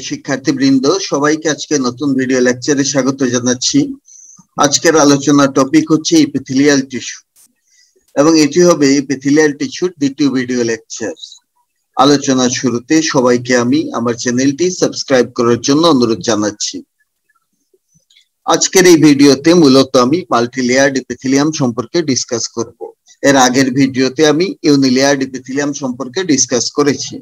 শিক্ষার্থীবৃন্দ সবাইকে আজকে নতুন ভিডিও লেকচারে স্বাগত জানাচ্ছি। আজকের আলোচনার টপিক হচ্ছে এপিথেলিয়াল টিস্যু এবং এটি হবে এপিথেলিয়াল টিস্যুর দ্বিতীয় ভিডিও লেকচার। আলোচনার শুরুতে সবাইকে আমি আমার চ্যানেলটি সাবস্ক্রাইব করার জন্য অনুরোধ জানাচ্ছি। আজকের এই ভিডিওতে মূলত আমি মাল্টিলেয়ার্ড এপিথেলিয়াম সম্পর্কে ডিসকাস করব। এর আগের ভিডিওতে আমি ইউনিলেয়ার্ড এপিথেলিয়াম সম্পর্কে ডিসকাস করেছি।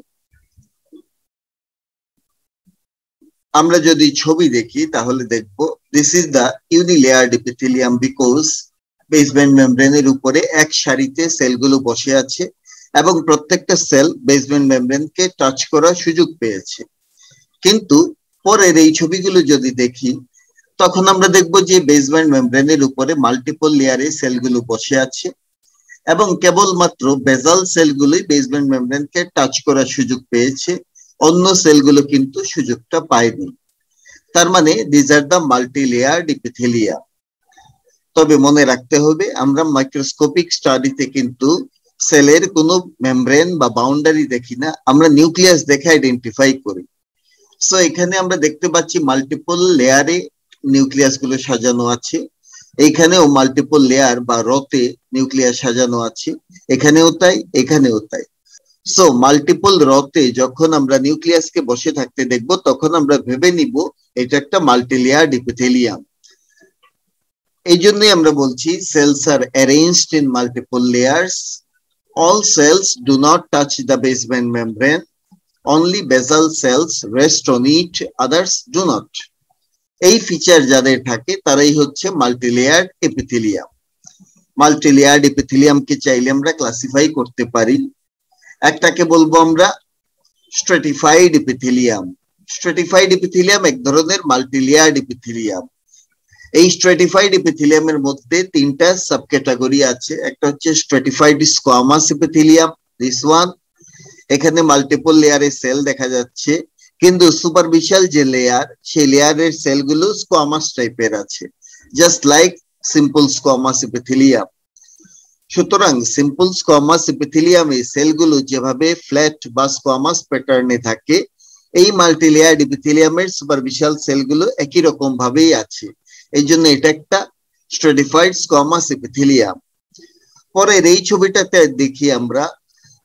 আমরা যদি ছবি দেখি তাহলে দেখব this is the unilayered epithelium because basement মেমব্রেনের উপরে এক সারিতে সেলগুলো বসে আছে এবং প্রত্যেকটা সেল বেসমেন্ট মেমব্রেনকে টাচ করার সুযোগ পেয়েছে। কিন্তু পরের এই ছবিগুলো যদি দেখি তখন আমরা দেখব যে বেসমেন্ট মেমব্রেনের উপরে মাল্টিপল লেয়ারে সেলগুলো বসে আছে এবং কেবলমাত্র বেসাল সেলগুলোই বেসমেন্ট মেমব্রেনকে টাচ করার সুযোগ পেয়েছে, অন্য সেলগুলো কিন্তু সুযোগটা পায়নি। তার মানে দিস আর দ্য মাল্টিলেয়ার্ড এপিথেলিয়াম। তবে মনে রাখতে হবে আমরা মাইক্রোস্কোপিক স্টাডিতে কিন্তু সেলের কোনো মেমব্রেন বা বাউন্ডারি দেখি না, আমরা নিউক্লিয়াস দেখে আইডেন্টিফাই করি। সো এখানে আমরা দেখতে পাচ্ছি মাল্টিপল লেয়ারে নিউক্লিয়াস গুলো সাজানো আছে, এইখানেও মাল্টিপল লেয়ার বা রতে নিউক্লিয়াস সাজানো আছে, এখানেও তাই এখানেও তাই। সো মাল্টিপল রতে যখন আমরা নিউক্লিয়াসকে বসে থাকতে দেখব তখন আমরা ভেবে নিব এটা একটা মাল্টিলেয়ার্ড এপিথেলিয়াম। এই জন্যই আমরা বলছি cells are arranged in multiple layers. All cells do not touch the basement membrane. Only basal cells rest on it, others do not. এই ফিচার যাদের থাকে তারাই হচ্ছে মাল্টিলেয়ার্ড এপিথেলিয়াম। মাল্টিলেয়ার্ড এপিথেলিয়ামকে চাইলে আমরা ক্লাসিফাই করতে পারি। একটাকে বলবো আমরা স্ট্র্যাটিফাইড এপিথেলিয়াম। স্ট্র্যাটিফাইড এপিথেলিয়াম এক ধরনের মাল্টিলেয়ার্ড এপিথেলিয়াম। এই স্ট্র্যাটিফাইড এপিথেলিয়ামের মধ্যে তিনটা সাব ক্যাটাগরি আছে। একটা হচ্ছে stratified squamous epithelium, this one. এখানে মাল্টিপল লেয়ারে সেল দেখা যাচ্ছে কিন্তু সুপারফিশিয়াল যে লেয়ার সেই লেয়ারের সেলগুলো স্কোয়ামাস টাইপের আছে, just like simple squamous epithelium. সুতরাং সিম্পল স্কোয়ামাস এপিথেলিয়ামে সেলগুলো যেভাবে ফ্ল্যাট বা স্কোয়ামাস প্যাটার্নে থাকে, এই মাল্টিলেয়ার্ড এপিথেলিয়ামের সুপারফিশিয়াল সেলগুলো একই রকম ভাবেই আছে। এই জন্য এটা একটা স্ট্র্যাটিফাইড স্কোয়ামাস এপিথেলিয়াম। পরের এই ছবিটাতে দেখি আমরা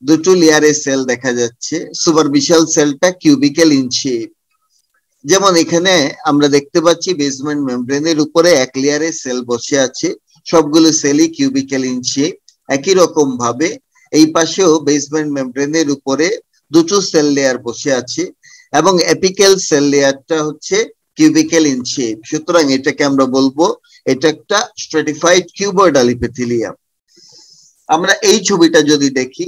দুটো লেয়ারে সেল দেখা যাচ্ছে। সুপারফিশিয়াল সেলটা কিউবিক্যাল ইন শেপ। যেমন এখানে আমরা দেখতে পাচ্ছি বেসমেন্ট মেমব্রেনের উপরে এক লেয়ারে সেল বসে আছে, সবগুলো সেলই কিউবিক্যাল ইন শেপ। একই রকম ভাবে এই পাশেও বেসমেন্ট মেমব্রেনের উপরে দুটো সেল লেয়ার বসে আছে এবং এপিক্যাল সেল লেয়ারটা হচ্ছে কিউবিক্যাল ইন শেপ। সুতরাং এটাকে আমরা বলবো এটা একটা স্ট্র্যাটিফাইড কিউবয়েডাল এপিথেলিয়াম। আমরা এই ছবিটা যদি দেখি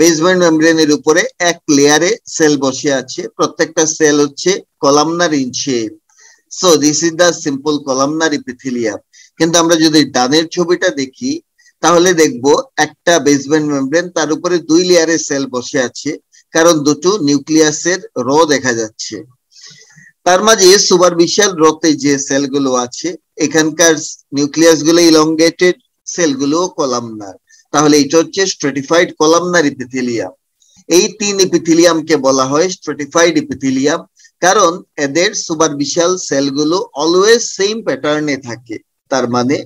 বেসমেন্ট মেমব্রেনের উপরে এক লেয়ারে সেল বসে আছে, প্রত্যেকটা সেল হচ্ছে columnar in shape. So this is the simple columnar epithelium. কিন্তু আমরা যদি ডানের ছবিটা দেখি তাহলে দেখব একটা বেসমেন্ট মেমব্রেন, তার উপরে দুই লেয়ারে সেল বসে আছে, কারণ দুটো নিউক্লিয়াসের র দেখা যাচ্ছে। তার মাঝে সুপারফিশিয়াল রতে যে সেলগুলো আছে এখানকার নিউক্লিয়াস গুলো ইলংগেটেড, সেলগুলো কলামনার। তাহলে এটা হচ্ছে স্ট্র্যাটিফাইড কলামনার এপিথেলিয়াম। এই তিন এপিথেলিয়ামকে বলা হয় স্ট্র্যাটিফাইড এপিথেলিয়াম, কারণ এদের সুপারফিশিয়াল সেলগুলো অলওয়েজ সেম প্যাটার্নে থাকে। তার মানে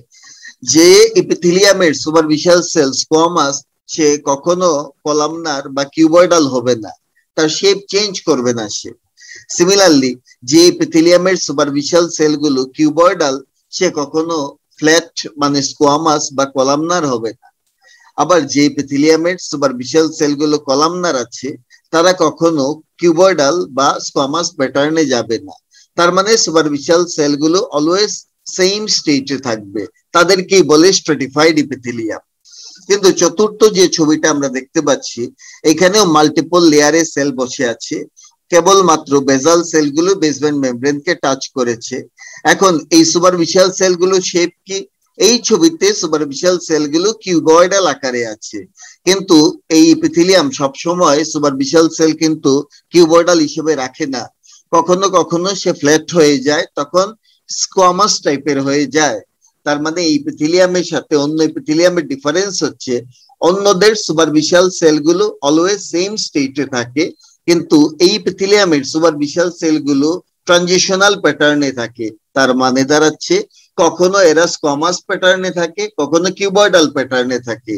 যে এপিথেলিয়ামের সুপারফিশিয়াল সেল স্কোয়ামাস সে কখনো কলামনার বা কিউবয়েডাল হবে না, তার শেপ চেঞ্জ করবে না সে। সিমিলারলি যে এপিথেলিয়ামের সুপারফিশিয়াল সেলগুলো কিউবয়েডাল সে কখনো ফ্ল্যাট মানে স্কোয়ামাস বা কলামনার হবে না। আবার যে এপিথেলিয়ামের সুপারফিশিয়াল সেলগুলো কলামনার আছে তারা কখনো কিউবয়েডাল বা স্কোয়ামাস প্যাটার্নে যাবে না। তার মানে সুপারফিশিয়াল সেলগুলো অলওয়েজ সেম স্টেটে থাকবে, তাদেরকেই বলে স্ট্র্যাটিফাইড এপিথেলিয়াম। কিন্তু চতুর্থ যে ছবিটা আমরা দেখতে পাচ্ছি এখানেও মাল্টিপল লেয়ারে সেল বসে আছে, কেবলমাত্র বেসাল সেলগুলো বেসমেন্ট মেমব্রেনকে টাচ করেছে। এখন এই সুপারফিশিয়াল সেলগুলো শেপ কি? এই ছবিতে সুপারফিশিয়াল সেলগুলো কিউবয়েডাল আকারে আছে, কিন্তু এই এপিথেলিয়াম সবসময় সুপারফিশিয়াল সেল কিন্তু কিউবয়েডাল হিসেবে রাখে না। কখনো কখনো সে ফ্ল্যাট হয়ে যায়, তখন স্কোয়ামাস টাইপের হয়ে যায়। তার মানে এই এপিথেলিয়ামের সাথে অন্য এপিথেলিয়ামের ডিফারেন্স হচ্ছে অন্যদের সুপারফিশিয়াল সেলগুলো অলওয়েজ সেম স্টেটে থাকে, কিন্তু এই এপিথেলিয়ামের সুপারফিশিয়াল সেলগুলো ট্রানজিশনাল প্যাটার্নে থাকে। তার মানে দাঁড়াচ্ছে কখনো এরা স্কোয়ামাস প্যাটার্নে থাকে, কখনো কিউবয়েডাল প্যাটার্নে থাকে।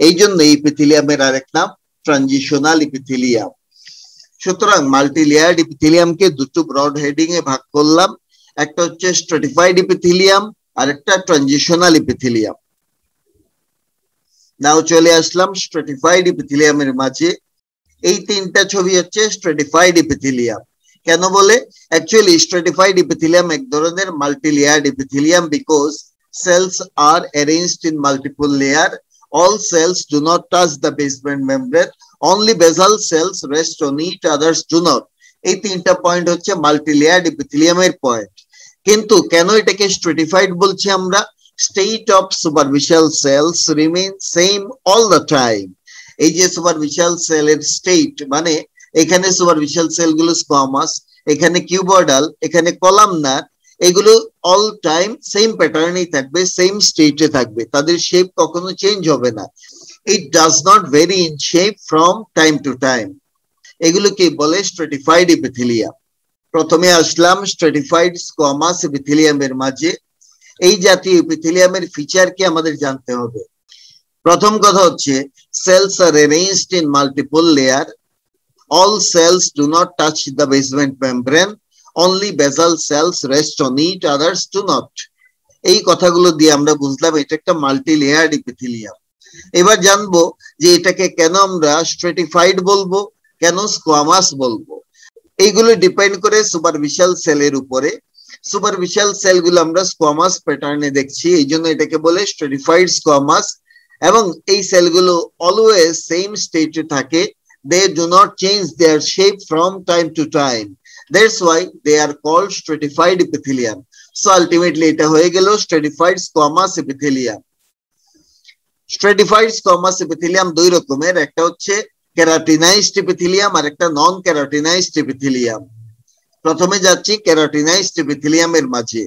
এই জন্য এই এপিথেলিয়ামের আরেক নাম ট্রানজিশনাল এপিথেলিয়াম। সুতরাং মাল্টিলেয়ার্ড এপিথেলিয়ামকে দুটো ব্রড হেডিং এ ভাগ করলাম, একটা হচ্ছে স্ট্র্যাটিফাইড এপিথেলিয়াম আর একটা ট্রানজিশনাল এপিথেলিয়াম। নাও চলে আসলাম স্ট্র্যাটিফাইড এপিথেলিয়ামের মাঝে। এই তিনটা ছবি হচ্ছে স্ট্র্যাটিফাইড এপিথেলিয়াম। কেন বলে? অ্যাকচুয়ালি স্ট্র্যাটিফাইড এপিথেলিয়াম এক ধরনের multilayered epithelium because cells are arranged in multiple layer. All cells do not touch the basement membrane. Only basal cells rest on each, others do not. এই তিনটা point হচ্ছে মাল্টিলেয়ার্ড এপিথেলিয়ামের point. কিন্তু কেন এটাকে stratified বলছি আমরা? State of superficial cells remain same all the time. এই যে সুপারফিশিয়াল সেলের স্টেট, মানে এখানে সুপারফিশিয়াল সেলগুলো স্কোয়ামাস, এখানে কিউবয়েডাল, এখানে কলামনার, এগুলো অল টাইম সেম প্যাটার্নেই থাকবে, সেম স্টেটে থাকবে, তাদের শেপ কখনো চেঞ্জ হবে না। It does not very in shape from time to time. এগুলোকে বলে স্ট্র্যাটিফাইড এপিথেলিয়াম। প্রথমে আসলাম স্ট্র্যাটিফাইড স্কোয়ামাস এপিথেলিয়ামের মাঝে। এই জাতীয় এপিথেলিয়ামের ফিচার কি আমাদের জানতে হবে। প্রথম কথা হচ্ছে cells are arranged in multiple layer. All cells do not touch the basement membrane. Only basal cells rest on it, others do not. এই কথাগুলো দিয়ে আমরা বুঝলাম এটা একটা মাল্টিলেয়ার্ড এপিথেলিয়াম। এবার জানবো যে এটাকে কেন আমরা স্ট্র্যাটিফাইড বলবো, কেন স্কোয়ামাস বলবো। এইগুলো ডিপেন্ড করে সুপারফিশিয়াল সেলের উপরে। সুপারফিশিয়াল সেলগুলো আমরা স্কোয়ামাস প্যাটার্নে দেখছি, এই জন্য এটাকে বলে স্ট্র্যাটিফাইড স্কোয়ামাস। এবং এই সেলগুলো অলওয়েজ সেম স্টেটে থাকে। They do not change their shape from time to time. That's why they are called stratified epithelium. So ultimately এটা হয়ে গেল stratified squamous epithelium. Stratified squamous epithelium দুই রকমের, একটা হচ্ছে keratinized epithelium আর একটা নন keratinized epithelium। প্রথমে যাচ্ছি keratinized epithelium এর মাঝে।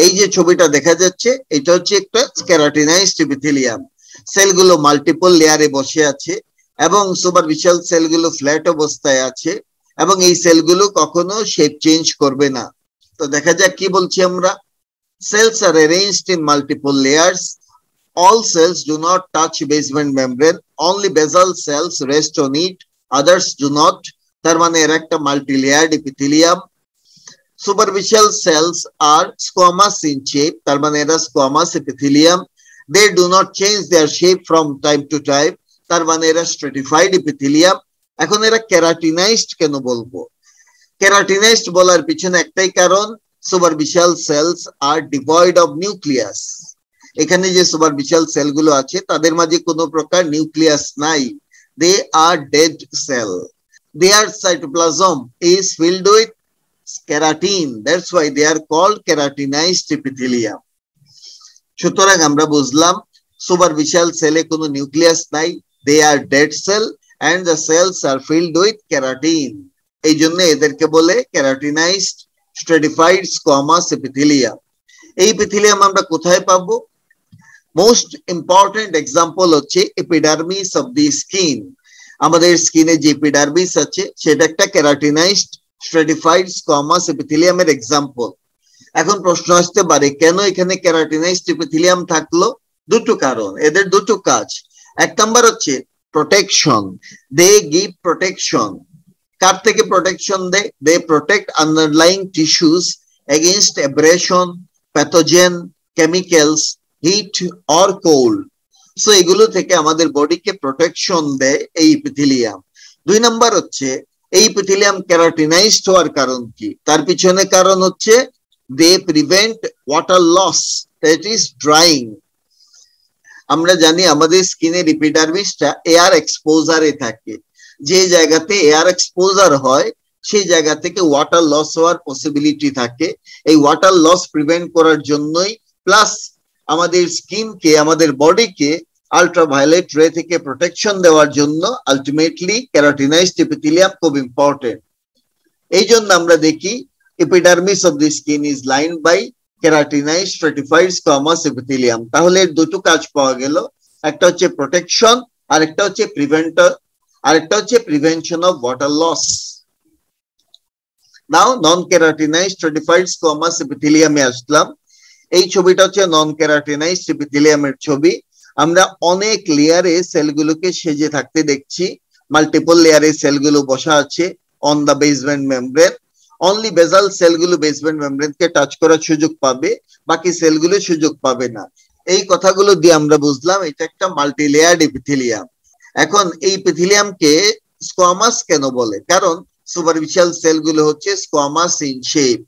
এই যে ছবিটা দেখা যাচ্ছে এটা হচ্ছে একটা keratinized epithelium। সেলগুলো মাল্টিপল লেয়ারে বসে আছে এবং সুপারফিশিয়াল সেলগুলো ফ্ল্যাট অবস্থায় আছে এবং এই সেলগুলো কখনো শেপ চেঞ্জ করবে না। তো দেখা যাক কি বলছি আমরা। Cells are arranged in multiple layers. All cells do not touch basement membrane. Only basal cells rest on it, others do not. তার মানে এর একটা multilayered epithelium. Superficial cells are squamous in shape, তার মানে এরা squamous epithelium. They do not change their shape from time to time, তার মানে এরা স্ট্র্যাটিফাইড এপিথেলিয়াম। এখন এরা কেরাটিনাইজড কেন বলবো? কেরাটিনাইজড বলার পিছনে একটাই কারণ, সুপারফিশিয়াল সেলস আর ডিভয়েড অফ নিউক্লিয়াস। এখানে যে সুপারফিশিয়াল সেলগুলো আছে তাদের মাঝে কোনো প্রকার নিউক্লিয়াস নাই। They are dead cell. Their cytoplasm is filled with keratin. That's why they are called keratinized epithelium. সুতরাং আমরা বুঝলাম সুপারফিশিয়াল সেলে কোনো নিউক্লিয়াস নাই, they are dead cell and the cells are filled with keratin. এই জন্য এদেরকে বলে keratinized stratified squamous epithelium. এই এপিথেলিয়াম আমরা কোথায় পাবো? মোস্ট ইম্পর্টেন্ট এক্সাম্পল হচ্ছে এপিডার্মিস অফ দি স্কিন। আমাদের স্কিনে যে এপিডার্মিস আছে সেটা একটা keratinized stratified squamous epithelium-এর এক্সাম্পল। এখন প্রশ্ন আসতে পারে কেন এখানে keratinized epithelium থাকলো? দুটো কারণ, এদের দুটো কাজ। এক নাম্বার হচ্ছে প্রোটেকশন। They give protection. কার থেকে প্রোটেকশন দেয়? They protect underlying tissues against abrasion, pathogen, chemicals, heat or cold. So এগুলো থেকে আমাদের বডিকে প্রোটেকশন দেয় এই এপিথেলিয়াম। দুই নাম্বার হচ্ছে এই এপিথেলিয়াম কেরাটিনাইজড হওয়ার কারণ কি? তার পিছনে কারণ হচ্ছে they prevent water loss, that is drying. আমরা জানি আমাদের স্কিনের এপিডার্মিসটা এয়ার এক্সপোজারে থাকে। যে জায়গাতে এয়ার এক্সপোজার হয় সেই জায়গা থেকে ওয়াটার লস হওয়ার পসিবিলিটি থাকে। এই ওয়াটার লস প্রিভেন্ট করার জন্যই, প্লাস আমাদের স্কিনকে, আমাদের বডিকে আল্ট্রাভায়োলেট রে থেকে প্রোটেকশন দেওয়ার জন্য আলটিমেটলি কেরাটিনাইজড এপিথেলিয়াম খুব ইম্পর্টেন্ট। এই জন্য আমরা দেখি epidermis of the skin is lined by keratinized stratified squamous epithelium। তাহলে দুটো কাজ পাওয়া গেল, একটা হচ্ছে প্রোটেকশন আর একটা হচ্ছে প্রিভেন্টর। আরেকটা হচ্ছে prevention of water loss. Now non keratinized stratified squamous এপিথেলিয়ামে আসলাম। এই ছবিটা হচ্ছে নন কেরাটিনাইজড এপিথেলিয়ামের ছবি। আমরা অনেক লেয়ারে সেলগুলোকে সেজে থাকতে দেখছি, মাল্টিপল লেয়ারে সেলগুলো বসা আছে on the basement membrane. Only basal সেলগুলো বেসমেন্ট মেমব্রেনকে টাচ করার সুযোগ পাবে, বাকি সেলগুলো সুযোগ পাবে না। এই কথাগুলো দিয়ে আমরা বুঝলাম এটা একটা মাল্টি লেয়ার্ড এপিথেলিয়াম। এখন এই এপিথেলিয়ামকে স্কোয়ামাস কেন বলে? কারণ সুপারফিশিয়াল সেলগুলো হচ্ছে স্কোয়ামাস ইন শেপ,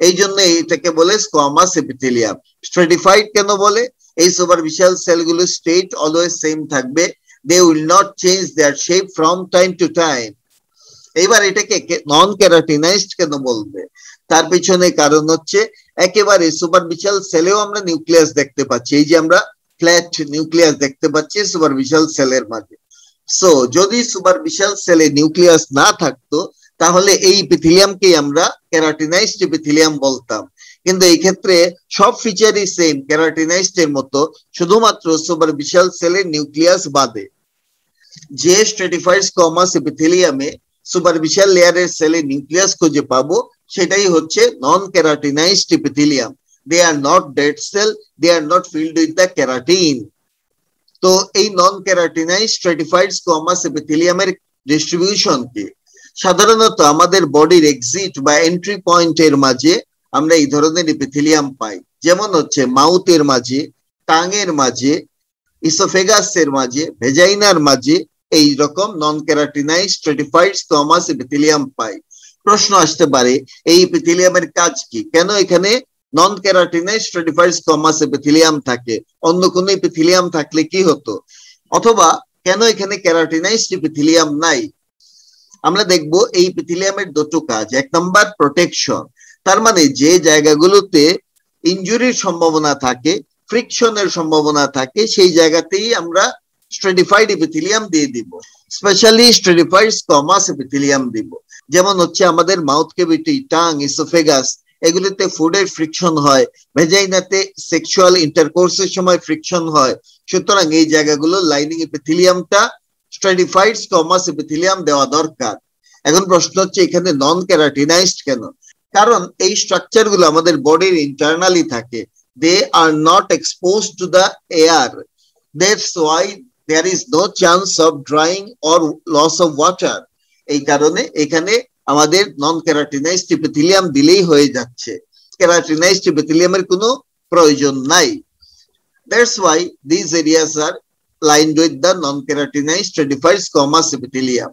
এই জন্য এটাকে বলে স্কোয়ামাস এপিথেলিয়াম। স্ট্র্যাটিফাইড কেন বলে? এই সুপারফিশিয়াল সেলগুলো স্টেট অলওয়েজ সেম থাকবে, they will not change their shape from time to time. এবার এটাকে নন কেরাটিনাইজড কেন বলবে? তার পিছনে কারণ হচ্ছে একেবারে সুপারফিশিয়াল সেলেও আমরা নিউক্লিয়াস দেখতে পাচ্ছি, এই যে আমরা ফ্ল্যাট নিউক্লিয়াস দেখতে পাচ্ছি সুপারফিশিয়াল সেলের মাঝে। সো যদি সুপারফিশিয়াল সেলে নিউক্লিয়াস না থাকতো তাহলে এই এপিথেলিয়ামকে আমরা কেরাটিনাইজড এপিথেলিয়াম বলতাম। কিন্তু এই ক্ষেত্রে সব ফিচারই সেম কেরাটিনাইজড এর মতো, শুধুমাত্র সুপারফিশিয়াল সেলের নিউক্লিয়াস বাদে। যে স্ট্র্যাটিফাইড স্কোয়ামাস এপিথেলিয়ামে সুপারফিশিয়াল লেয়ারের সেলে নিউক্লিয়াস খুঁজে পাবো সেটাই হচ্ছে non keratinized epithelium. They are not dead cell, they are not filled with the keratin. তো এই নন কেরাটিনাইজড স্ট্র্যাটিফাইড স্কোয়ামাস এপিথেলিয়ামের ডিস্ট্রিবিউশন কি? সাধারণত আমাদের বডির এক্সিট বা এন্ট্রি পয়েন্টের মাঝে আমরা এই ধরনের এপিথেলিয়াম পাই, যেমন হচ্ছে মাউথের মাঝে, টাঙের মাঝে, ইসোফেগাসের মাঝে, ভেজাইনার মাঝে এই রকম নন কেরাটিনাইজড স্ট্র্যাটিফাইড স্কোয়ামাস এপিথেলিয়াম পাই। প্রশ্ন আসতে পারে এই এপিথেলিয়ামের কাজ কি? কেন এখানে নন কেরাটিনাইজড স্ট্র্যাটিফাইড স্কোয়ামাস এপিথেলিয়াম থাকে? অন্য কোনো এপিথেলিয়াম থাকলে কি হতো? অথবা কেন এখানে কেরাটিনাইজড এপিথেলিয়াম নাই? আমরা দেখব এই এপিথেলিয়ামের দুটো কাজ। এক নাম্বার প্রোটেকশন, তার মানে যে জায়গাগুলোতে ইনজুরির সম্ভাবনা থাকে, ফ্রিকশনের সম্ভাবনা থাকে, সেই জায়গাতেই আমরা স্ট্র্যাটিফাইড এপিথেলিয়াম দিয়ে দিব, স্পেশালি স্ট্র্যাটিফাইড স্কোয়ামাস এপিথেলিয়াম দিব। যেমন হচ্ছে আমাদের মাউথ ক্যাভিটি, টাং, ইসোফেগাস, এগুলিতে ফুডের ফ্রিকশন হয়, ভেজাইনাতে সেক্সুয়াল ইন্টারকোর্সের সময় ফ্রিকশন হয়। সুতরাং এই জায়গাগুলো লাইনিং এপিথেলিয়ামটা স্ট্র্যাটিফাইড স্কোয়ামাস এপিথেলিয়াম দেওয়া দরকার। এখন প্রশ্ন হচ্ছে এখানে নন কেরাটিনাইজড কেন? কারণ এই স্ট্রাকচার গুলো আমাদের বডির ইন্টারনালি থাকে, they are not exposed to the air, that's why there is no chance of drying or loss of water. এই কারণে এখানে আমাদের নন কেরাটিনাইজড এপিথেলিয়াম দিলেই হয়ে যাচ্ছে, কেরাটিনাইজড এপিথেলিয়ামের কোনো প্রয়োজন নাই। That's why this areas R lined with the non-keratinized stratified squamous epithelium.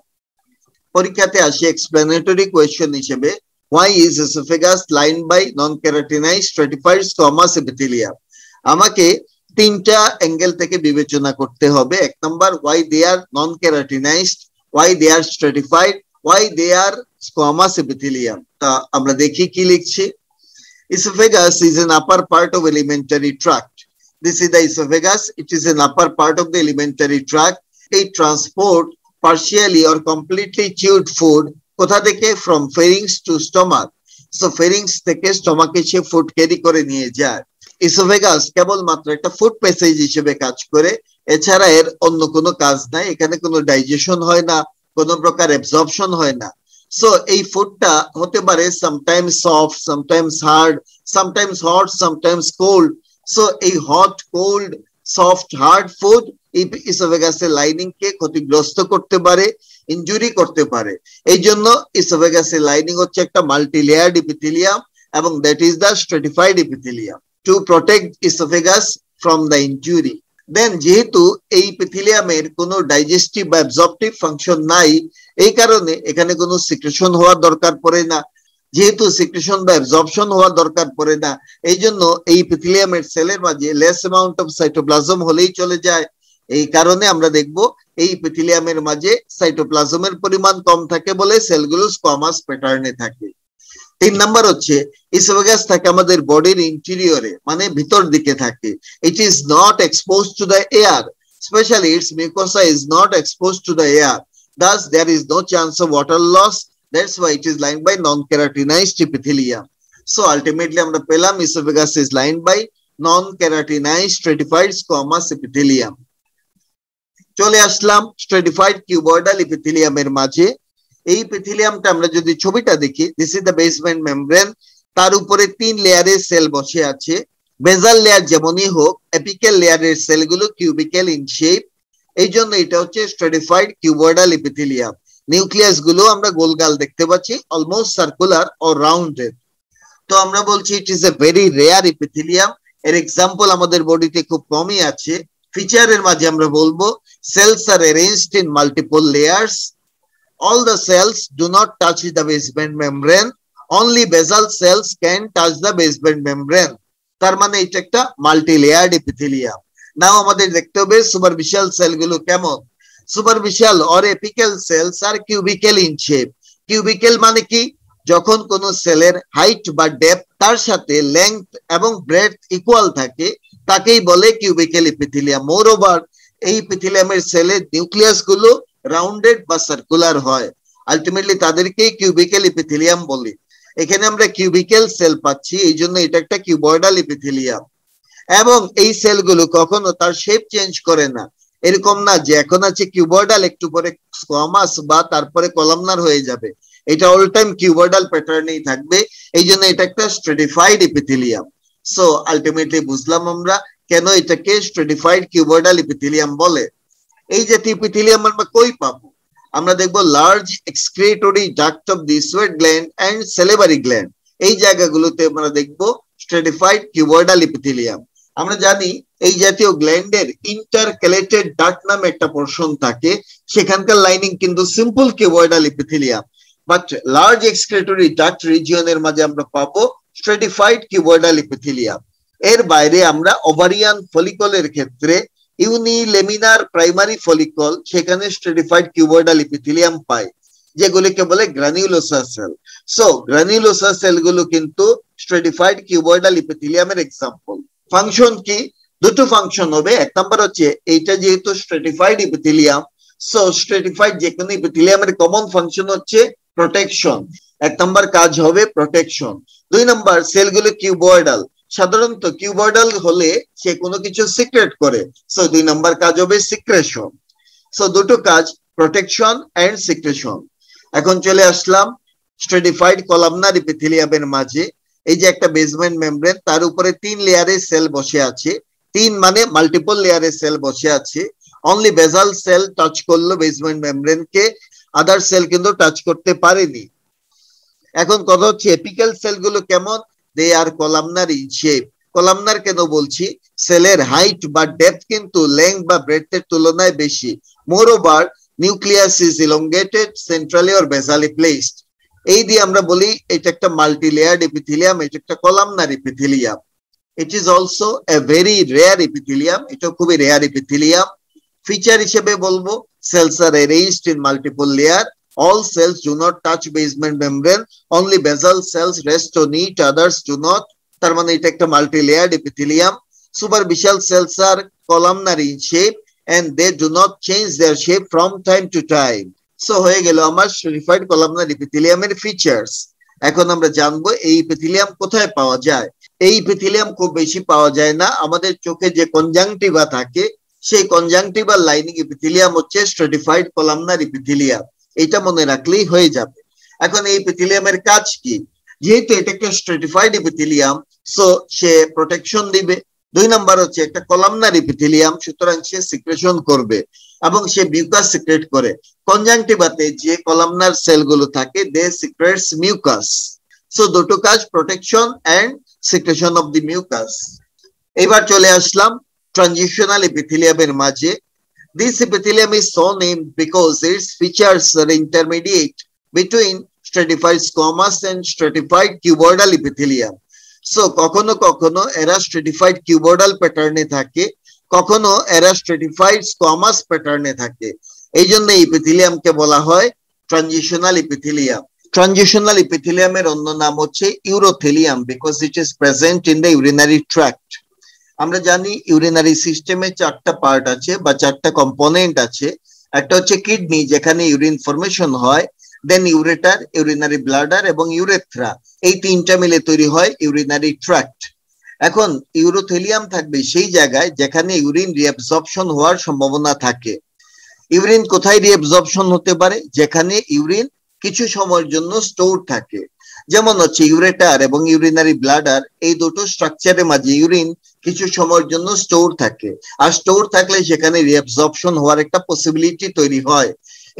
পরীক্ষাতে আসে explanatory question হিসেবে, why is esophagus lined by non-keratinized stratified squamous epithelium? আমাকে তিনটা অ্যাঙ্গেল থেকে বিবেচনা করতে হবে। এক number, why they are non-keratinized, why they are stratified, why they are squamous epithelium। তা আমরা দেখি কি লিখছি। Esophagus is an upper part of alimentary tract. This is the esophagus. It is an upper part of the alimentary tract. It transport partially or completely chewed food কোথা থেকে? From pharynx to stomach. So pharynx থেকে স্টমাকে সে food carry করে নিয়ে যায়। esophagus কেবলমাত্র একটা food passage হিসেবে কাজ করে, এছাড়া এর অন্য কোনো কাজ নাই। এখানে কোনো ডাইজেশন হয় না, কোনো প্রকার অ্যাবজর্পশন হয় না। সো এই ফুডটা হতে পারে sometimes soft, sometimes hard, sometimes hot, sometimes cold. So এই hot, cold, soft, hard food এই ইসোফেগাসের লাইনিং কে ক্ষতিগ্রস্ত করতে পারে, ইনজুরি করতে পারে। এই জন্য ইসোফেগাসের লাইনিং হচ্ছে একটা মাল্টি লেয়ার্ড এপিথেলিয়াম এবং that is the stratified epithelium to protect esophagus from the injury. Then যেহেতু এই এপিথেলিয়ামের কোনো ডাইজেস্টিভ বা অ্যাবজর্পটিভ ফাংশন নাই, এই কারণে এখানে কোনো সিক্রেশন হওয়ার দরকার পড়ে না। যেহেতু সিক্রেশন বা অ্যাবজর্পশন হওয়ার দরকার পড়ে না, এই জন্য এই এপিথেলিয়ামের সেলের মাঝে লেস অ্যামাউন্ট অফ সাইটোপ্লাজম হলেই চলে যায়। এই কারণে আমরা দেখব এই এপিথেলিয়ামের মাঝে সাইটোপ্লাজমের পরিমাণ কম থাকে বলে সেলগুলো স্কোয়ামাস প্যাটার্নে থাকে। 3 নাম্বার হচ্ছে ইসোফেগাস থাকে আমাদের বডির ইন্টেরিয়রে, মানে ভিতর দিকে থাকে। It is not exposed to the air, specially it's mucosa is not exposed to the air, thus there is no chance of water loss. That's why it is lined by non-keratinized epithelium. So ultimately আমরা পেলাম esophagus is lined by non-keratinized stratified squamous epithelium. চলে আসলাম স্ট্রেটিফাইড cuboidal ইপিথেলিয়ামের মাঝে। এই ইপিথেলিয়ামটা আমরা যদি ছবিটা দেখি, this is the basement membrane. তার উপরে 3 লেয়ারের সেল বসে আছে। বেজাল লেয়ার যেমনই হোক, এপিক্যাল লেয়ারের সেলগুলো কিউবিক্যাল ইন শেপ, এই জন্য এটা হচ্ছে স্ট্রেটিফাইড কিউবয়েডাল ইপিথেলিয়াম। নিউক্লিয়াস গুলো আমরা গোলগাল দেখতে পাচ্ছি, অলমোস্ট সার্কুলার অর রাউন্ডেড। তো আমরা বলছি it is a very rare epithelium. এর এক্সাম্পল আমাদের বডিতে খুব কমই আছে। ফিচারের মাঝে আমরা বলবো cells are arranged in multiple layers. All the cells do not touch the basement membrane. Only basal cells can touch the basement membrane. তার মানে এটা একটা মাল্টি লেয়ার্ড ইপিথেলিয়াম। নাও আমাদের দেখতে হবে সুপারফিশিয়াল সেলগুলো কেমন। Superficial or apical cells are cubical in shape. Cubical মানে কি? যখন কোন সেলের হাইট বা ডেপথ তার সাথে লেংথ এবং ব্রেডথ ইকুয়াল থাকে তাকেই বলে কিউবিক্যাল ইপিথেলিয়াম। মোরওভার এই ইপিথেলিয়ামের সেলের নিউক্লিয়াস গুলো রাউন্ডেড বা সার্কুলার হয়। আলটিমেটলি তাদেরকে কিউবিক্যাল ইপিথেলিয়াম বলে। এখানে আমরা কিউবিক্যাল সেল পাচ্ছি, এই জন্য এটা একটা কিউবয়েডাল ইপিথেলিয়াম। এবং এই সেলগুলো কখনো তার শেপ চেঞ্জ করে না। এরকম না যে এখন আছে কিউবয়েডাল, একটু পরে স্কোয়ামাস বা তারপরে কলামনার হয়ে যাবে। এটা অল টাইম কিউবয়েডাল প্যাটার্নেই থাকবে, এই জন্য এটা একটা স্ট্রেটিফাইড ইপিথেলিয়াম। সো আলটিমেটলি বুঝলাম আমরা কেন এটাকে স্ট্রেটিফাইড কিউবয়েডাল ইপিথেলিয়াম বলে। এই জাতীয় ইপিথেলিয়াম আমরা কই পাবো? আমরা দেখবো large excretory duct of the sweat gland and salivary gland, এই জায়গাগুলোতে আমরা দেখবো স্ট্রেটিফাইড কিউবয়েডাল ইপিথেলিয়াম। আমরা জানি এই জাতীয় গ্ল্যান্ডের ইন্টারক্যালেটেড ডাক্ট নামে একটা পোরশন থাকে, সেখানকার লাইনিং কিন্তু simple cuboidal epithelium. But large excretory duct রিজিয়নের মাঝে আমরা পাবো স্ট্রেটিফাইড কিউবয়েডাল ইপিথেলিয়াম। এর বাইরে আমরা ওভারিয়ান ফলিকলের ক্ষেত্রে ইউনিলেমিনার প্রাইমারি ফলিকল, সেখানে স্ট্রেটিফাইড কিউবয়েডাল ইপিথেলিয়াম পাই, যেগুলিকে বলে গ্রানিউলোসার সেল। সো গ্রানিউলোসার সেলগুলো কিন্তু স্ট্রেটিফাইড কিউবয়েডাল ইপিথেলিয়ামের এক্সাম্পল। ফাংশন কি? দুটো ফাংশন হবে। এক নাম্বার হচ্ছে এইটা যেহেতু স্ট্রেটিফাইড ইপিথেলিয়াম, সো স্ট্রেটিফাইড যে কোনো ইপিথেলিয়ামের কমন ফাংশন হচ্ছে প্রোটেকশন। এক নাম্বার কাজ হবে প্রোটেকশন। দুই নাম্বার, সেলগুলো কিউবয়েডাল, সাধারণত কিউবয়েডাল হলে সে কোনো কিছু সিক্রেট করে, সো দুই নাম্বার কাজ হবে সিক্রেশন। সো দুটো কাজ, প্রোটেকশন এন্ড সিক্রেশন। এখন চলে আসলাম স্ট্রেটিফাইড কলামনার ইপিথেলিয়ামের মাঝে। এই যে একটা বেসমেন্ট মেমব্রেন, তার উপরে 3 লেয়ারের সেল বসে আছে। 3 মানে মাল্টিপল লেয়ারের সেল বসে আছে। অনলি বেজাল সেল টাচ করলো বেসমেন্ট মেমব্রেনকে, আদার সেল কিন্তু টাচ করতে পারেনি। এখন কথা হচ্ছে এপিক্যাল সেলগুলো কেমন? দে আর কলামনার ইন শেপ। কলামনার কেন বলছি? সেলের হাইট বা ডেপথ কিন্তু লেংথ বা ব্রেডথের তুলনায় বেশি। Moreover nucleus is elongated, centrally or basally placed. এই দিয়ে আমরা বলি এটা একটা মাল্টি লেয়ার্ড ইপিথেলিয়াম, এটা একটা columnar epithelium. It is also a very rare epithelium, এটা খুবই রেয়ার ইপিথেলিয়াম। ফিচার হিসেবে বলবো cells are arranged in multiple layer. All cells do not touch basement membrane. Only basal cells rest on it, others do not. তার মানে এটা একটা multi layered epithelium. Superficial cells are columnar in shape and they do not change their shape from time to time. So হয়ে গেল আমার স্ট্রেটিফাইড columnar ইপিথেলিয়ামের features. এখন আমরা জানবো এই ইপিথেলিয়াম কোথায় পাওয়া যায়। এই ইপিথেলিয়াম খুব বেশি পাওয়া যায় না। আমাদের চোখে যে কনজাংটিভা থাকে, সেই কনজাংটিভাল লাইনিং ইপিথেলিয়াম হচ্ছে স্ট্রেটিফাইড কলামনার ইপিথেলিয়াম। এটা মনে রাখলেই হয়ে যাবে। এখন এই ইপিথেলিয়ামের কাজ কি? যেহেতু এটা একটা স্ট্রেটিফাইড ইপিথেলিয়াম, সো সে প্রোটেকশন দিবে। দুই নাম্বার হচ্ছে একটা কলামনার ইপিথেলিয়াম, সুতরাং সে সিক্রেশন করবে এবং সে মিউকাস সিক্রেট করে। কনজাংটিভাতে যে কলামনার সেলগুলো থাকে, দে সিক্রেটস মিউকাস। সো দুটো কাজ, protection and secretion of the mucus. এবার চলে আসলাম ট্রানজিশনাল epithelium মাঝে। This epithelium is so named because its features are intermediate between stratified squamous and stratified cuboidal epithelium. So কখনো কখনো এরা stratified cuboidal প্যাটার্নে থাকে, কখনো এরা stratified squamous প্যাটার্নে থাকে। এই জন্য epitheliumকে বলা হয় ট্রানজিশনাল epithelium. Transitional epithelium এর অন্য নাম হচ্ছে urothelium because it is present in the urinary tract. আমরা জানি ইউরিনারি সিস্টেমে 4টা পার্ট আছে বা 4টা কম্পোনেন্ট আছে। একটা হচ্ছে কিডনি, যেখানে ইউরিন ফর্মেশন হয়, দেন ইউরেটার, ইউরিনারি ব্লাডার এবং ইউরেথ্রা। এই 3টা মিলে তৈরি হয় ইউরিনারি ট্র্যাক্ট। এখন ইউরোথেলিয়াম থাকবে সেই জায়গায় যেখানে ইউরিন রিঅ্যাবসর্পশন হওয়ার সম্ভাবনা থাকে। ইউরিন কোথায় রিঅ্যাবজর্পশন হতে পারে? যেখানে ইউরিন কিছু সময়ের জন্য স্টোর থাকে, যেমন হচ্ছে ইউরেটার এবং ইউরিনারি ব্লাডার, এই দুটো স্ট্রাকচারের মাঝে ইউরিন কিছু সময়ের জন্য স্টোর থাকে, আর স্টোর থাকলে সেখানে রিঅ্যাবজর্পশন হওয়ার একটা পসিবিলিটি তৈরি হয়।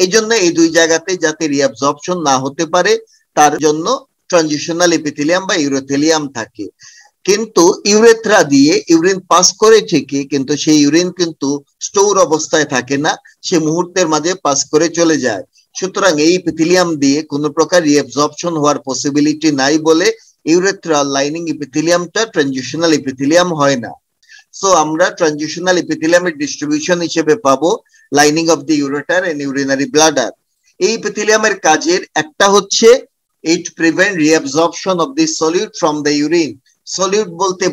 এই জন্য এই দুই জায়গাতে যাতে রিঅ্যাবজর্পশন না হতে পারে তার জন্য ট্রানজিশনাল এপিথেলিয়াম বা ইউরোথেলিয়াম থাকে। কিন্তু ইউরেথ্রা দিয়ে ইউরিন পাস করে ঠিকই, কিন্তু সেই ইউরিন কিন্তু স্টোর অবস্থায় থাকে না, সে মুহূর্তের মাঝে পাস করে চলে যায়। সুতরাং এই এপিথেলিয়াম দিয়ে কোনো প্রকার রিঅ্যাবজর্পশন হওয়ার পসিবিলিটি নাই বলে ইউরেথ্রাল লাইনিং এপিথেলিয়ামটা ট্রানজিশনাল এপিথেলিয়াম হয় না। সো আমরা ট্রানজিশনাল এপিথেলিয়ামের ডিস্ট্রিবিউশন হিসেবে পাবো lining of the ureter and urinary bladder. এই এপিথেলিয়ামের কাজের একটা হচ্ছে it prevent reabsorption of the solute from the urine. Solute বলতে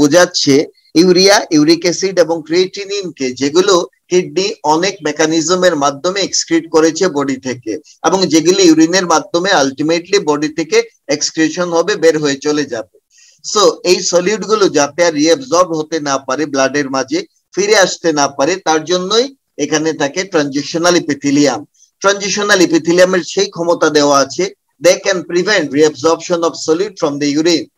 বোঝাচ্ছে ইউরিয়া, ইউরিক অ্যাসিড এবং ক্রিয়েটিনিনকে, যেগুলো কিডনি অনেক মেকানিজমের মাধ্যমে এক্সক্রিট করেছে বডি থেকে, এবং যেগুলি ইউরিনের মাধ্যমে আলটিমেটলি বডি থেকে এক্সক্রিশন হবে, বের হয়ে চলে যাবে। সো এই সলিউট গুলো যাতে আর রিঅ্যাবজর্ব হতে না পারে, ব্লাডের মাঝে ফিরে আসতে না পারে, তার জন্যই এখানে থাকে ট্রানজিশনাল এপিথেলিয়াম। ট্রানজিশনাল এপিথেলিয়ামের সেই ক্ষমতা দেওয়া আছে, they can prevent reabsorption of solid from the urine.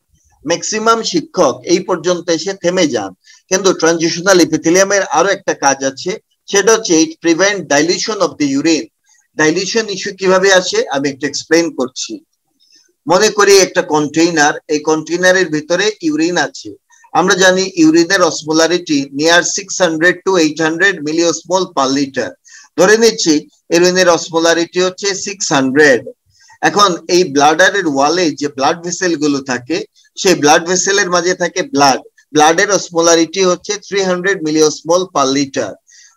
Maximum শিক্ষক এই পর্যন্ত এসে থেমে যান, কিন্তু ট্রানজিশনাল এপিথেলিয়ামের আরো একটা কাজ আছে, সেটা হচ্ছে it prevent dilution of the urine. Dilution issue কিভাবে আসে আমি একটু এক্সপ্লেইন করছি। মনে করি একটা কন্টেইনার, এই কন্টেইনারের ভিতরে ইউরিন আছে। আমরা জানি ইউরিনের osmolarity near 600 to 800 milliosmole per litre. ধরে নিচ্ছি ইউরিনের অসমোলারিটি হচ্ছে 600। এখন এই ব্লাডারের ওয়ালে যে ব্লাড ভেসেল গুলো থাকে, সেই ব্লাড ভেসেলের মাঝে থাকে ব্লাডের অসমোলারিটি হচ্ছে 300 মিলিঅসমোল পার লিটার।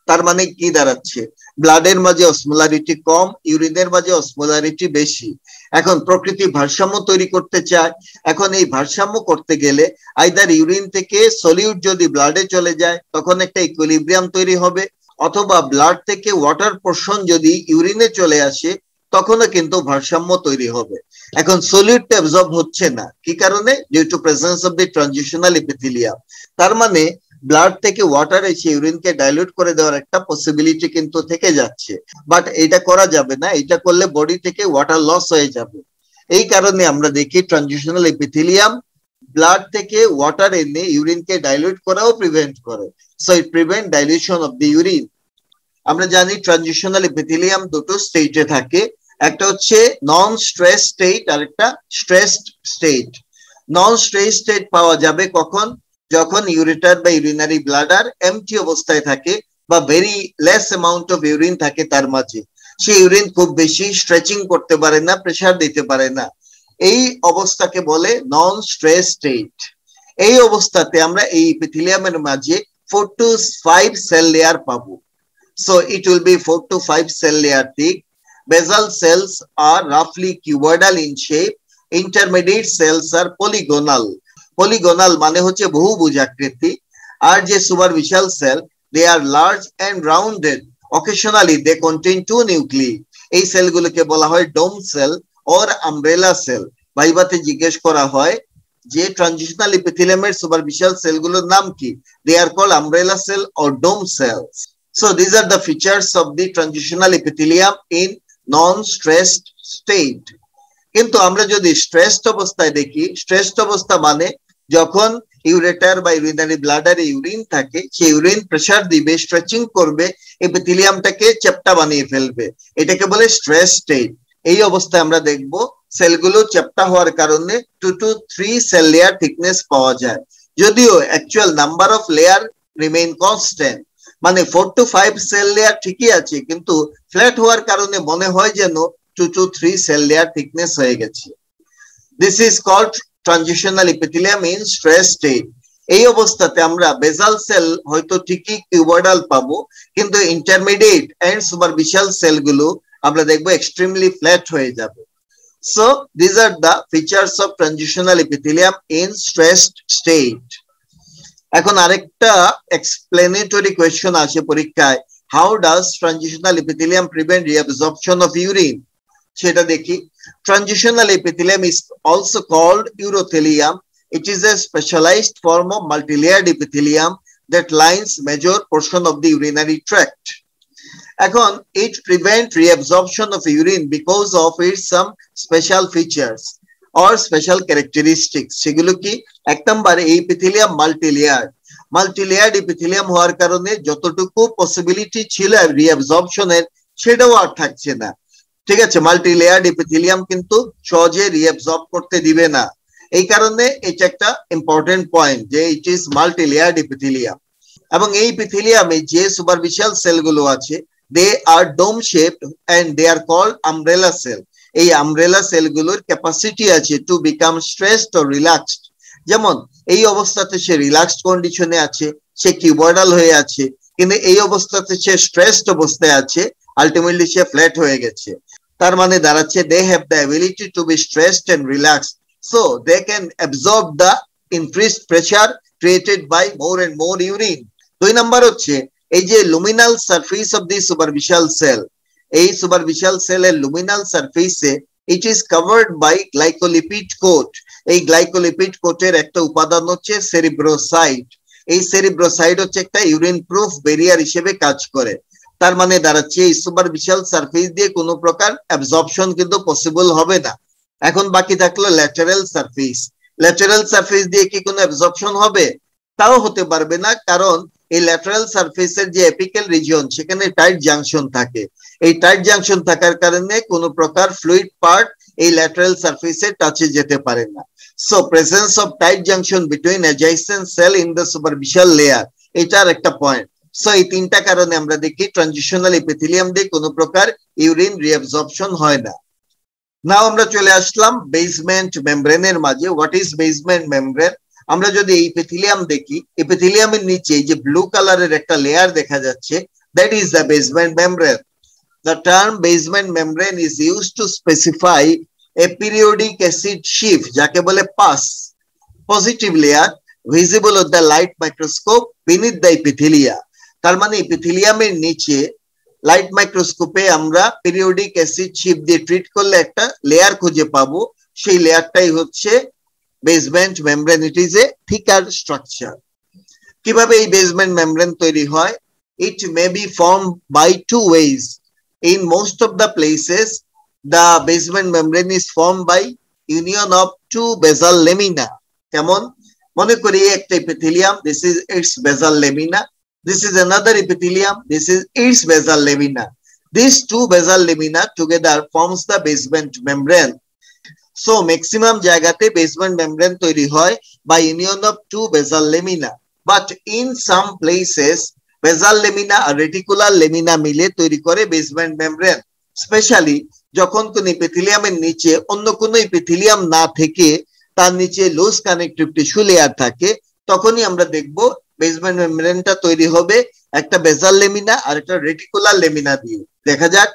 তার মানে কি দাঁড়াচ্ছে? ব্লাডের মাঝে অসমোলারিটি কম, ইউরিনের মাঝে অসমোলারিটি বেশি। এখন প্রকৃতি ভারসাম্য তৈরি করতে চায়। এখন এই ভারসাম্য করতে গেলে আইদার ইউরিন থেকে সলিউট যদি ব্লাডে চলে যায় তখন একটা ইকুইলিব্রিয়াম তৈরি হবে, অথবা ব্লাড থেকে ওয়াটার পোর্শন যদি ইউরিনে চলে আসে তখনও কিন্তু ভারসাম্য তৈরি হবে। এখন সলিউটটা অ্যাবজর্ব হচ্ছে না, কি কারণে? Due to presence of the transitional epithelium. তার মানে ব্লাড থেকে ওয়াটার এসে ইউরিনকে ডাইলিউট করে দেওয়ার একটা পসিবিলিটি কিন্তু থেকে যাচ্ছে, বাট এটা করা যাবে না। এটা করলে বডি থেকে ওয়াটার লস হয়ে যাবে। এই কারণে আমরা দেখি ট্রানজিশনাল এপিথেলিয়াম ব্লাড থেকে ওয়াটার এনে ইউরিনকে ডাইলিউট করাও প্রিভেন্ট করে। So it prevent dilution of the urine. আমরা জানি ট্রানজিশনাল এপিথেলিয়াম দুটো স্টেটে থাকে, একটা হচ্ছে নন স্ট্রেস স্টেট আর একটা স্ট্রেসড স্টেট। নন স্ট্রেস স্টেট পাওয়া যাবে কখন? যখন ইউরেটার বা ইউরিনারি ব্লাডার এমটি অবস্থায় থাকে বা very less amount of urine থাকে তার মাঝে। সেই ইউরিন খুব বেশি স্ট্রেচিং করতে পারে না, প্রেসার দিতে পারে না। এই অবস্থাকে বলে নন স্ট্রেস স্টেট। এই অবস্থাতে আমরা এই এপিথেলিয়ামের মাঝে 4 to 5 সেল লেয়ার পাবো। So it will be 4 to 5 cell layer thick. Basal cells are roughly cuboidal in shape. Intermediate cells are polygonal. Polygonal মানে হচ্ছে বহুভুজ আকৃতি। আর যে superficial cell, they are large and rounded. Occasionally they contain 2 nuclei. এই সেলগুলোকে বলা হয় ডোম sell or umbrella cell। ভাইবাতে জিজ্ঞেস করা হয় যে ট্রানজিশনাল এপিথেলিয়ামের superficial সেলগুলোর নাম কি? They are called umbrella cell or dome cells. So these are the features of the transitional epithelium in non-stressed state. কিন্তু আমরা যদি স্ট্রেসড অবস্থায় দেখি, স্ট্রেসড অবস্থা মানে যখন ইউরেটার বা ইউরিনারি ব্লাডারে ইউরিন থাকে, সেই ইউরিন প্রেসার দিবে, স্ট্রেচিং করবে, এপিথেলিয়ামটাকে চ্যাপ্টা বানিয়ে ফেলবে, এটাকে বলে স্ট্রেস স্টেট। এই অবস্থায় আমরা দেখব সেলগুলো চ্যাপ্টা হওয়ার কারণে 2 to 3 সেল লেয়ার থিকনেস পাওয়া যায়, যদিও actual number of layer remain constant. মানে 4 to 5 সেল লেয়ার ঠিকই আছে, কিন্তু ফ্ল্যাট হওয়ার কারণে মনে হয় যেন 2 to 3 সেল লেয়ার থিকনেস হয়ে গেছে। This is called transitional epithelium in stress state. এই অবস্থাতে আমরা বেসাল সেল হয়তো ঠিকই কিউবয়েডাল পাবো, কিন্তু ইন্টারমিডিয়েট এন্ড সুপারফিশিয়াল সেলগুলো আমরা দেখবো এক্সট্রিমলি ফ্ল্যাট হয়ে যাবে। So this are the features of transitional epithelium in stressed state. এখন আরেকটা এক্সপ্লেনেটরি কোয়েশ্চন আসে পরীক্ষায়, how does transitional epithelium prevent reabsorption of urine? সেটা দেখি। Transitional epithelium is also called urothelium. It is a specialized form of multilayered epithelium that lines major portion of the urinary tract. এখন it prevent reabsorption of urine because of its some special features or special characteristics. সেগুলো কি? এক নম্বর, এই epithelium multilayered epithelium হওয়ার কারণে যতটুকু possibility ছিল রিঅ্যাবজর্পশনের সেটাও আর থাকছে না। ঠিক আছে, মাল্টিলেয়ার্ড epithelium কিন্তু সহজে রিঅ্যাবজর্ব করতে দিবে না। এই কারণে এটা একটা ইম্পর্টেন্ট পয়েন্ট যে ইট ইজ মাল্টিলেয়ার্ড epithelium। এবং এই epithelium-এ যে সুপারফিশিয়াল সেলগুলো আছে they are dome shaped and they are called umbrella cell. এই umbrella সেলগুলোর ক্যাপাসিটি আছে to become stressed or relaxed. যেমন এই অবস্থাতে সে রিল্যাক্সড কন্ডিশনে আছে, সে কিউবয়েডাল হয়ে আছে, কিন্তু এই অবস্থাতে সে স্ট্রেসড অবস্থায় আছে, আলটিমেটলি সে ফ্ল্যাট হয়ে গেছে। তার মানে দাঁড়াচ্ছে they have the ability to be stressed and relaxed, so they can absorb the increased pressure created by more and more urine. দুই নাম্বার হচ্ছে এই যে luminal surface of the superficial cell, এই superficial cell এর luminal surface A it is covered by glycolipid coat. এই glycolipid কোটের একটা উপাদান হচ্ছে সেরিব্রোসাইট। এই সেরিব্রোসাইট হচ্ছে একটা ইউরিন প্রুফ ব্যারিয়ার হিসেবে কাজ করে। তার মানে দাঁড়াচ্ছে এই সুপারফিশিয়াল সারফেস দিয়ে কোনো প্রকার অ্যাবজর্পশন কিন্তু পসিবল হবে না। এখন বাকি থাকলো ল্যাটারাল সারফেস। ল্যাটারাল সারফেস দিয়ে কি কোনো অ্যাবজর্পশন হবে? তাও হতে পারবে না, কারণ এই ল্যাটারাল সারফেসের যে এপিক্যাল রিজিয়ন সেখানে টাইট জাংশন থাকে। এই টাইট জাংশন থাকার কারণে কোনো প্রকার ফ্লুইড পার্ট এই ল্যাটারাল সারফেসে টাচে যেতে পারে না। So presence of tight junction between adjacent cell in the superficial layer, এটার একটা পয়েন্ট। সো এই তিনটা কারণে আমরা দেখি ট্রানজিশনাল এপিথেলিয়াম দিয়ে কোনো প্রকার ইউরিন রিঅ্যাবজর্পশন হয় না। নাও আমরা চলে আসলাম বেসমেন্ট মেমব্রেনের মাঝে। What is basement membrane? আমরা যদি এই এপিথেলিয়াম দেখি, এপিথেলিয়ামের নিচে এই যে ব্লু কালারের একটা লেয়ার দেখা যাচ্ছে, that is the basement membrane. The term basement membrane is used to specify a periodic acid sheaf, যাকে বলে PAS, positive layer visible with the light microscope beneath the epithelia. তার মানে এপিথেলিয়ামের নিচে লাইট মাইক্রোস্কোপে আমরা পিরিয়ডিক অ্যাসিড শিফ দিয়ে treat করলে একটা layer খুঁজে পাবো, সেই লেয়ারটাই হচ্ছে basement membrane. It is a thicker structure. কিভাবে এই বেসমেন্ট মেমব্রেন তৈরি হয়? It may be form by two ways. In most of the places, the basement membrane is formed by union of two basal lamina. কেমন? মনে করি একটা epithelium, this is its basal lamina. This is another epithelium, this is its basal lamina. These two basal lamina together forms the basement membrane. So maximum জায়গাতে basement membrane তৈরি হয় by union of two basal lamina. But in some places, basal lamina আর reticular lamina মিলে তৈরি করে basement membrane. Specially যখন কোন এপিথেলিয়ামের নিচে অন্য কোন এপিথেলিয়াম না থেকে তার নিচে লুজ কানেকটিভ টিস্যু লেয়ার থাকে, তখনই আমরা দেখব বেসমেন্ট মেমব্রেনটা তৈরি হবে একটা বেসাল লেমিনা আর একটা রেটিকুলার লেমিনা দিয়ে। দেখা যাক,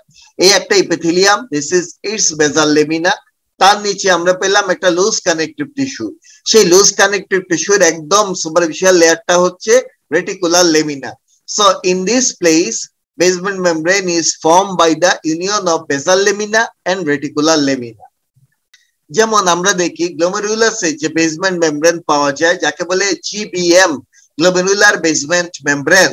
এই একটা epithelium, this is it's basal lamina, তার নিচে আমরা পেলাম একটা লুজ কানেকটিভ টিস্যু। সেই লুজ কানেকটিভ টিস্যুর একদম সুপারফিশিয়াল লেয়ারটা হচ্ছে reticular lamina. So in this place, basement membrane is formed by the union of basal lamina and reticular lamina. যেমন আমরা দেখি গ্লোমেরুলাসে যে বেসমেন্ট মেমব্রেন পাওয়া যায়, যাকে বলে GBM, গ্লোমেরুলার বেসমেন্ট মেমব্রেন।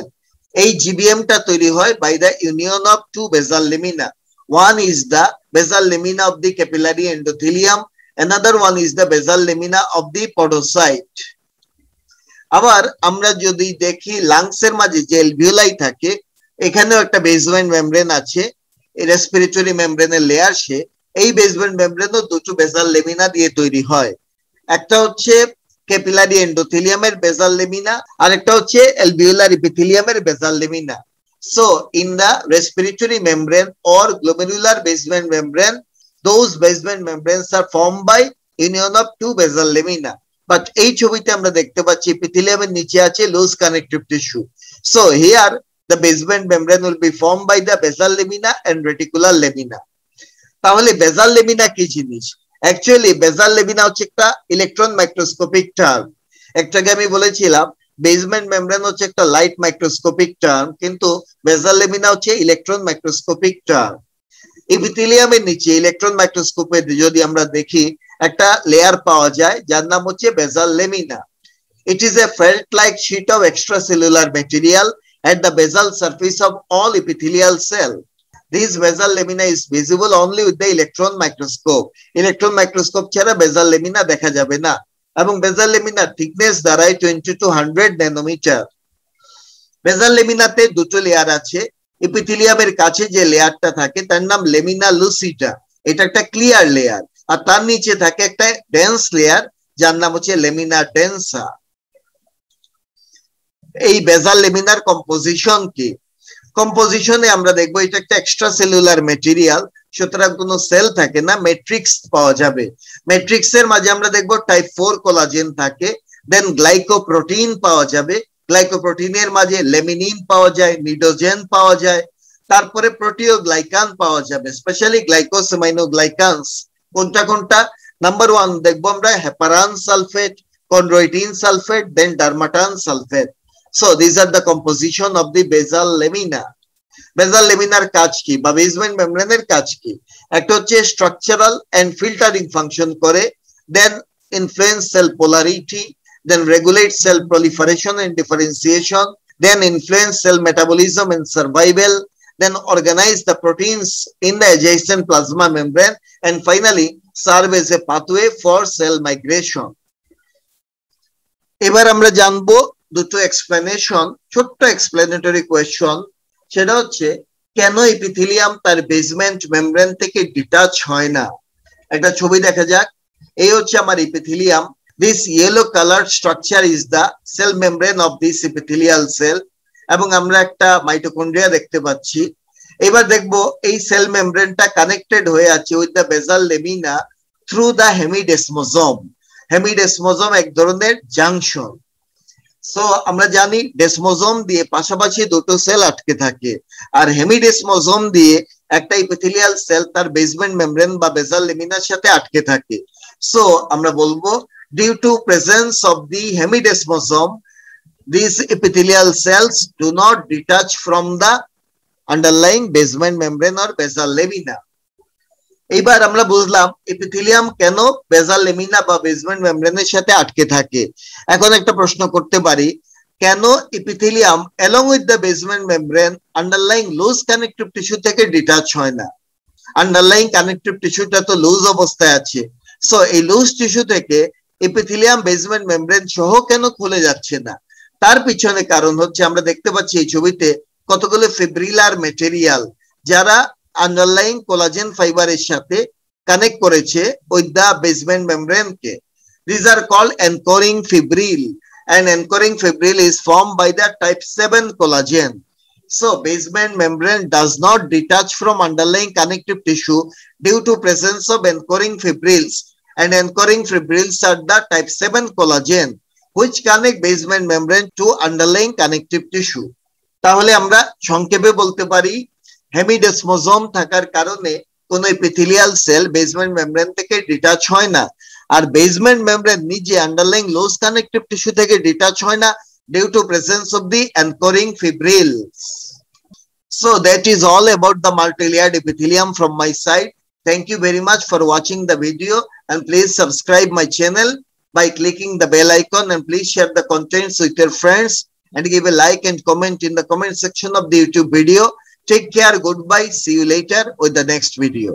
এই GBM টা তৈরি হয় by the union of two basal lamina. One is the basal lamina of the capillary endothelium, another one is the basal lamina of the podocyte. আবার আমরা যদি দেখি লাংসের মাঝে যে অ্যালভিওলাই থাকে, এখানেও একটা বেসমেন্ট মেমব্রেন আছে, রেসপিরেটরি মেমব্রেনের লেয়ার সে। এই বেসমেন্ট মেমব্রেনও দুটো বেসাল লেমিনা দিয়ে তৈরি হয়। একটা হচ্ছে ক্যাপিলারি এন্ডোথেলিয়ামের বেসাল লেমিনা, আর একটা হচ্ছে অ্যালভিওলার এপিথেলিয়ামের basal lamina. So in the respiratory membrane or glomerular basement membrane, those basement membranes are formed by union of two basal lamina. But এই ছবিতে আমরা দেখতে পাচ্ছি এপিথেলিয়ামের নিচে আছে loose connective tissue. So here the basement membrane will be formed by the basal lamina and reticular lamina. তাহলে basal lamina কি জিনিস? অ্যাকচুয়ালি বেসাল লেমিনা হচ্ছে একটা ইলেকট্রন মাইক্রোস্কোপিক টার্ম। একটু আগে আমি বলেছিলাম বেসমেন্ট মেমব্রেন হচ্ছে একটা লাইট মাইক্রোস্কোপিক টার্ম, কিন্তু বেসাল লেমিনা হচ্ছে ইলেকট্রন মাইক্রোস্কোপিক টার্ম। এপিথেলিয়ামের নিচে ইলেকট্রন মাইক্রোস্কোপে যদি আমরা দেখি একটা লেয়ার পাওয়া যায় যার নাম হচ্ছে basal lamina. It is a felt-like sheet of extracellular material at the basal surface of all epithelial cell. This basal lamina is visible only with the electron microscope. Electron microscope ছাড়া basal lamina দেখা যাবে না, এবং basal lamina thickness দাঁড়ায় 20 to 100 nanometer. basal lamina-তে দুটো layer আছে। এপিথেলিয়ামের কাছে যে লেয়ারটা থাকে তার নাম লেমিনা লুসিডা, এটা একটা ক্লিয়ার লেয়ার, আর তার নিচে থাকে একটা ডেন্স লেয়ার যার নাম হচ্ছে লেমিনা ডেন্সা। এই বেজাল লেমিনার কম্পোজিশন কি? কম্পোজিশনে আমরা দেখবো এটা একটা এক্সট্রা সেলুলার মেটেরিয়াল, সুতরাং কোনো সেল থাকে না, ম্যাট্রিক্স পাওয়া যাবে। ম্যাট্রিক্সের মাঝে আমরা দেখবো টাইপ 4 কোলাজেন থাকে, দেন গ্লাইকোপ্রোটিন পাওয়া যাবে, গ্লাইকোপ্রোটিনের মাঝে লেমিনিন পাওয়া যায়, নিডোজেন পাওয়া যায়, তারপরে প্রোটিওগ্লাইকান পাওয়া যাবে, স্পেশালি গ্লাইকোসামাইনোগ্লাইকানস। কোনটা কোনটা? নাম্বার 1 দেখবো আমরা হেপারান sulphate, chondroitin sulfate, then dermatan sulfate. So these are the composition of the basal lamina. Basal laminar কাজ কি বা বেসমেন্ট মেমব্রেনের কাজ কি? একটা হচ্ছে স্ট্রাকচারাল এন্ড ফিল্টারিং ফাংশন করে, then influence cell polarity, then regulate cell proliferation and differentiation, then influence cell metabolism and survival, then organize the proteins in the adjacent plasma membrane, and finally serve as a pathway for cell migration. এবার আমরা জানবো দুটো explanation, ছোট্ট explanatory question. সেটা হচ্ছে কেন epithelium তার basement membrane থেকে ডিটাচ হয় না। একটা ছবি দেখা যাক। এই হচ্ছে আমার epithelium. This yellow colored structure is the cell membrane of this epithelial cell, এবং আমরা একটা মাইটোকন্ড্রিয়া দেখতে পাচ্ছি। এবার দেখবো এই সেল মেমব্রেনটা কানেক্টেড হয়ে আছে with the basal lamina through the hemidesmosome. Hemidesmosome এক ধরনের জাংশন। সো আমরা জানি ডেসমোজোম দিয়ে পাশাপাশি দুটো সেল আটকে থাকে, আর হেমিডেসমোজোম দিয়ে একটা এপিথেলিয়াল সেল তার বেসমেন্ট মেমব্রেন বা বেসাল লেমিনার সাথে আটকে থাকে। সো আমরা বলবো due to presence of the hemidesmosome, these epithelial cells do not detach from the underlying basement membrane or basal lamina. এইবার আমরা বুঝলাম এপিথেলিয়াম কেন বেসাল লেমিনা বা বেসমেন্ট মেমব্রেনের সাথে আটকে থাকে। এখন একটা প্রশ্ন করতে পারি, কেন epithelium along with the basement membrane underlying loose connective tissue থেকে ডিটাচ হয় না? underlying connective টিস্যুটা তো লুজ অবস্থায় আছে। সো এই লুজ টিস্যু থেকে এপিথেলিয়াম বেসমেন্ট মেমব্রেন সহ কেন খুলে যাচ্ছে না? তার পিছনে কারণ হচ্ছে আমরা দেখতে পাচ্ছি এই ছবিতে কতগুলো ফিব্রিলার মেটেরিয়াল যারা আন্ডারলাইং কোলাজেন ফাইবারের সাথে কানেক্ট করেছে উইথ দা বেসমেন্ট মেমব্রেন কে। These are called anchoring fibril, and anchoring fibril is formed by the type 7 collagen. So basement membrane does not detach from underlying connective tissue due to presence of anchoring fibrils, and anchoring fibrils are the type 7 collagen which connect basement membrane to underlying connective tissue. তাহলে আমরা সংক্ষেপে বলতে পারি হেমিডেসমোজোম থাকার কারণে কোন epithelial cell basement membrane থেকে detach হয় না, আর বেসমেন্ট মেমব্রেন নিজে আন্ডারলাইং লুজ কানেক্টিভ টিস্যু থেকে ডিটাচ হয় না due to presence of the anchoring fibrils. So that is all about the multilayered epithelium from my side. Thank you very much for watching the video, and please subscribe my channel by clicking the bell icon, and please share the contents with your friends and give a like and comment in the comment section of the YouTube video. Take care. Goodbye. See you later with the next video.